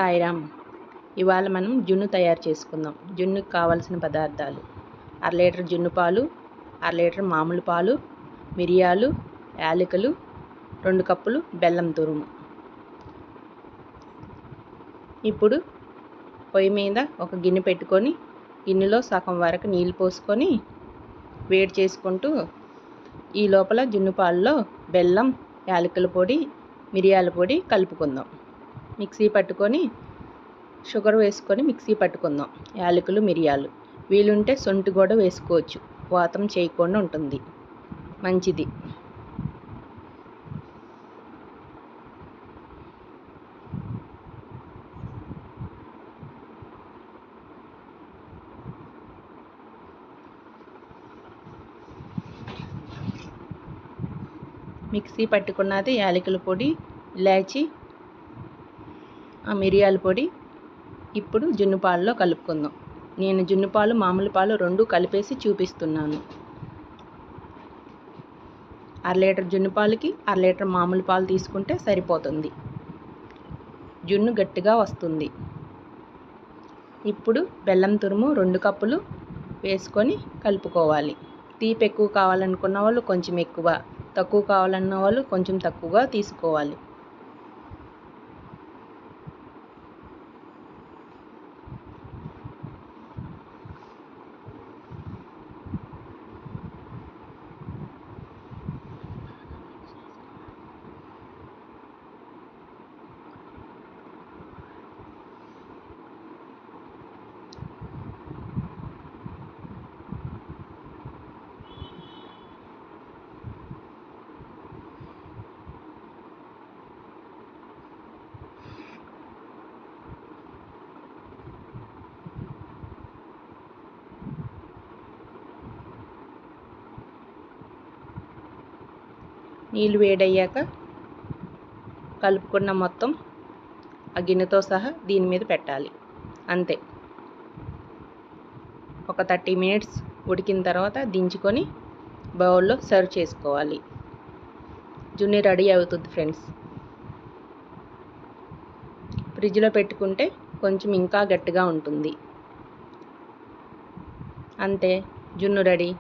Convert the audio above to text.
సాయిరామ్. ఇవాళ మనం జున్ను తయారు చేసుకుందాం. జున్నుకు కావాల్సిన పదార్థాలు: 1/2 లీటర్ జున్ను పాలు, 1/2 లీటర్ మామూలు పాలు, మిరియాలు, యాలకులు, 2 కప్పులు బెల్లం తురుము. ఇప్పుడు పొయ్యి మీద ఒక గిన్నె పెట్టుకొని గిన్నెలో సగం వరకు నీళ్ళు పోసుకొని వేడి చేసుకుంటూ ఈ లోపల జున్ను పాలలో బెల్లం, యాలకుల పొడి, మిరియాల పొడి కలుపుకుందాం. మిక్సీ పట్టుకొని షుగర్ వేసుకొని మిక్సీ పట్టుకుందాం. యాలకులు, మిరియాలు, వీలుంటే సొంటి కూడా వేసుకోవచ్చు. వాతం చేయకుండా ఉంటుంది, మంచిది. మిక్సీ పట్టుకున్నది యాలకుల పొడి, ఇలాచి, మిరియాల పొడి ఇప్పుడు జున్ను పాలలో కలుపుకుందాం. నేను జున్ను పాలు, మామూలు పాలు రెండు కలిపేసి చూపిస్తున్నాను. 1/2 లీటర్ జున్ను పాలకి 1/2 లీటర్ మామూలు పాలు తీసుకుంటే సరిపోతుంది. జున్ను గట్టిగా వస్తుంది. ఇప్పుడు బెల్లం తురుము 2 కప్పులు వేసుకొని కలుపుకోవాలి. తీపి ఎక్కువ కావాలనుకున్న వాళ్ళు కొంచెం ఎక్కువ, తక్కువ కావాలన్న వాళ్ళు కొంచెం తక్కువగా తీసుకోవాలి. నీళ్ళు వేడయ్యాక కలుపుకున్న మొత్తం ఆ గిన్నెతో సహా దీని మీద పెట్టాలి. అంతే. ఒక 30 మినిట్స్ ఉడికిన తర్వాత దించుకొని బౌల్లో సర్వ్ చేసుకోవాలి. జున్ను రెడీ అవుతుంది ఫ్రెండ్స్. ఫ్రిడ్జ్లో పెట్టుకుంటే కొంచెం ఇంకా గట్టిగా ఉంటుంది. అంతే, జున్ను రెడీ.